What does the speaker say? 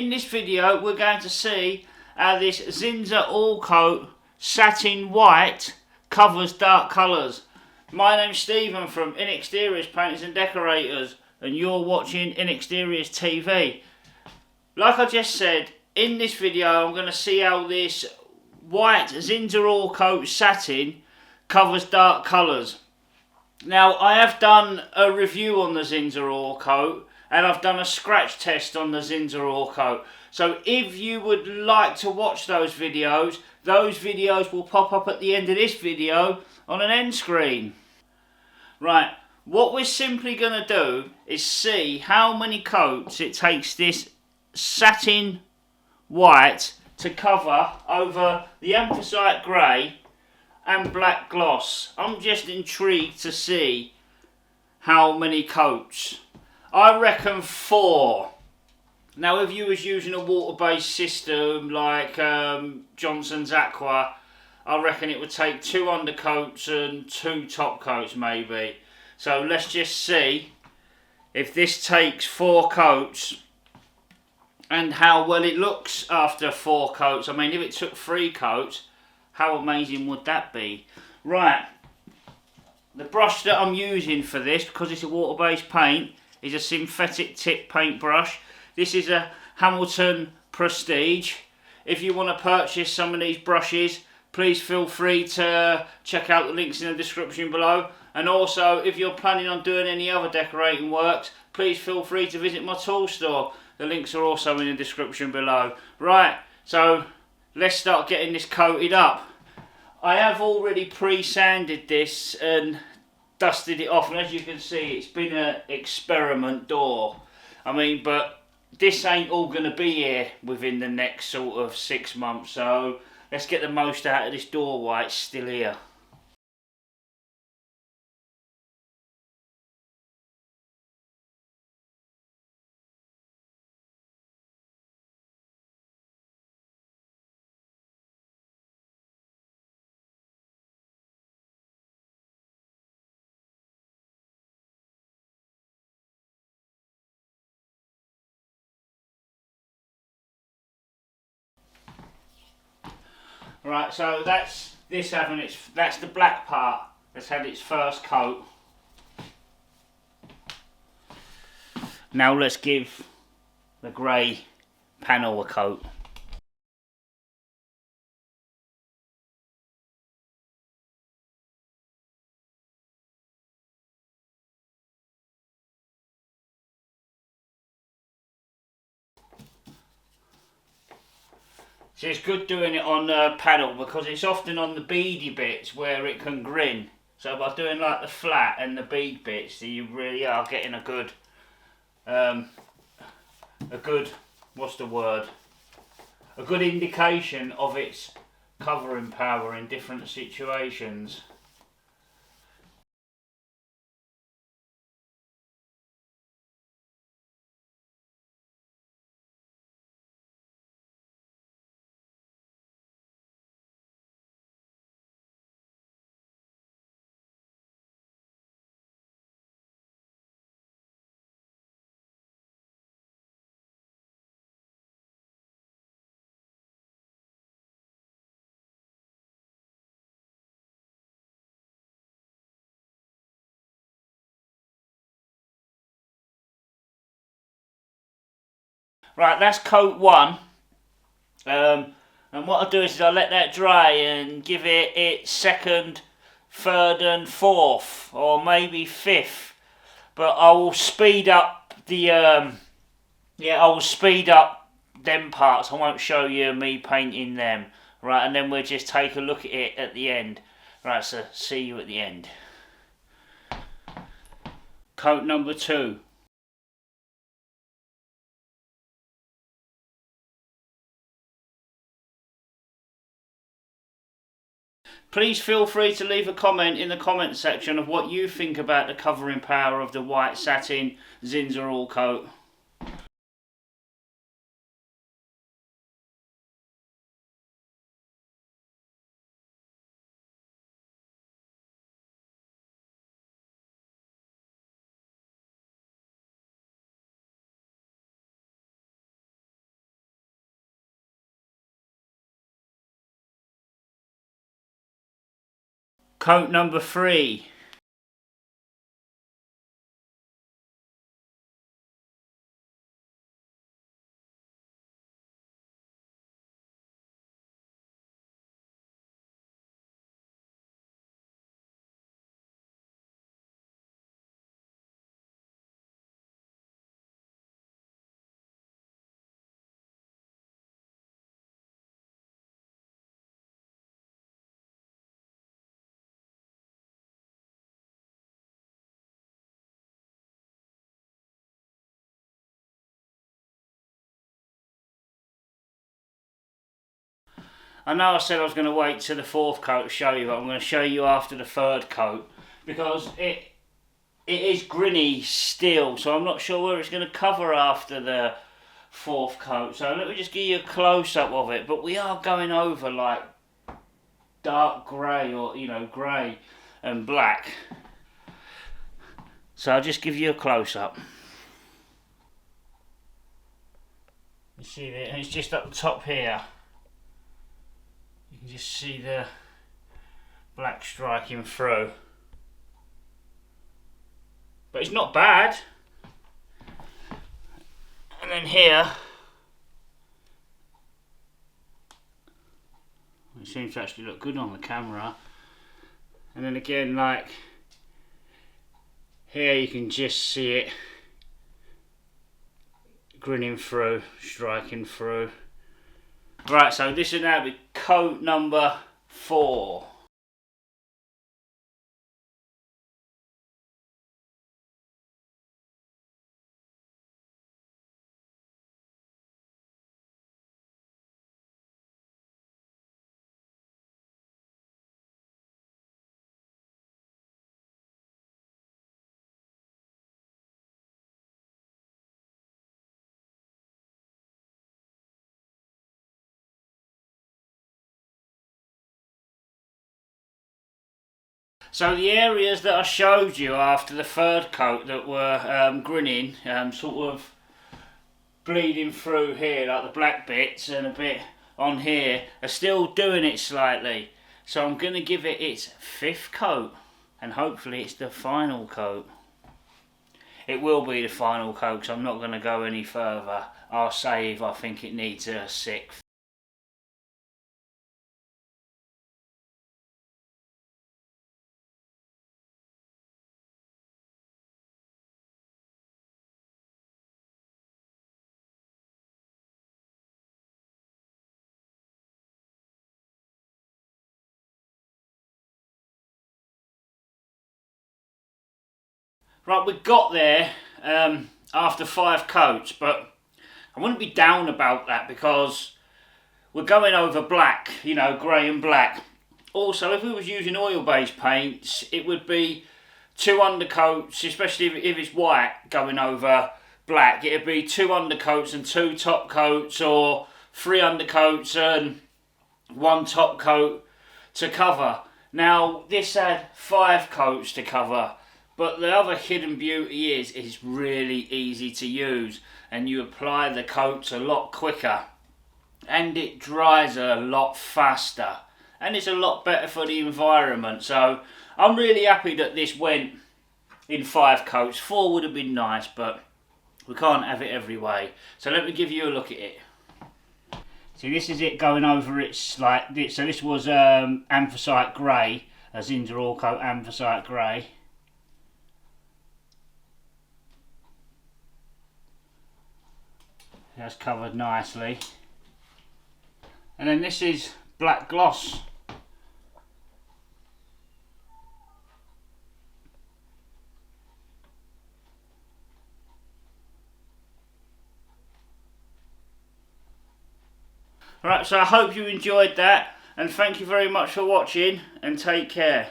in this video we're going to see how this Zinsser AllCoat Satin White covers dark colours. My name's Stephen from In Exteriors Painters and Decorators, and you're watching In Exteriors TV. Like I just said, in this video I'm going to see how this white Zinsser AllCoat Satin covers dark colours. Now, I have done a review on the Zinsser AllCoat, and I've done a scratch test on the Zinsser AllCoat. So if you would like to watch those videos will pop up at the end of this video on an end screen. Right, what we're simply going to do is see how many coats it takes this satin white to cover over the anthracite grey and black gloss. I'm just intrigued to see how many coats. I reckon 4. Now if you was using a water-based system like Johnson's Aqua, I reckon it would take 2 undercoats and 2 top coats maybe. So let's just see if this takes 4 coats and how well it looks after 4 coats. I mean, if it took 3 coats, how amazing would that be? Right, the brush that I'm using for this, because it's a water-based paint, is a synthetic tip paint brush. This is a Hamilton Prestige. If you want to purchase some of these brushes, please feel free to check out the links in the description below. And also, if you're planning on doing any other decorating works, please feel free to visit my tool store. The links are also in the description below. Right, so let's start getting this coated up. I have already pre-sanded this and dusted it off, and as you can see, it's been an experiment door. I mean, but this ain't all going to be here within the next sort of 6 months, so let's get the most out of this door while it's still here. Right, so that's this having its, that's the black part that's had its first coat. Now let's give the grey panel a coat. So it's good doing it on the panel because it's often on the beady bits where it can grin. So by doing like the flat and the bead bits, you really are getting a good, what's the word? A good indication of its covering power in different situations. Right, that's coat 1. And what I'll do is I'll let that dry and give it its 2nd, 3rd and 4th, or maybe 5th. But I will speed up the, I will speed up them parts. I won't show you me painting them. Right, and then we'll just take a look at it at the end. Right, so see you at the end. Coat number 2. Please feel free to leave a comment in the comment section of what you think about the covering power of the white satin Zinsser AllCoat. coat number 3. I know I said I was going to wait till the 4th coat to show you, but I'm going to show you after the 3rd coat because it is grinny still, so I'm not sure where it's going to cover after the 4th coat. So let me just give you a close-up of it, but we are going over like dark grey, or grey and black. So I'll just give you a close-up. You see it, and it's just up the top here. You can just see the black striking through. But it's not bad. And then here, it seems to actually look good on the camera. And then again, like here, you can just see it grinning through, striking through. Right, so this will now be coat number 4. So the areas that I showed you after the 3rd coat that were grinning, sort of bleeding through here, like the black bits and a bit on here, are still doing it slightly. So I'm going to give it its 5th coat, and hopefully it's the final coat. It will be the final coat, because I'm not going to go any further. I'll save, I think it needs a 6th. Right, we got there after 5 coats, but I wouldn't be down about that because we're going over black, grey and black. Also, if we was using oil-based paints, it would be 2 undercoats, especially if it's white going over black. It'd be 2 undercoats and 2 top coats, or 3 undercoats and 1 top coat to cover. Now, this had 5 coats to cover. But the other hidden beauty is it's really easy to use, and you apply the coats a lot quicker, and it dries a lot faster, and it's a lot better for the environment. So I'm really happy that this went in 5 coats. 4 would have been nice, but we can't have it every way. So let me give you a look at it. See, this is it going over its like this. So this was anthracite grey, a Zinsser AllCoat anthracite grey. That's covered nicely. And then this is black gloss. Alright, so I hope you enjoyed that, and thank you very much for watching, and take care.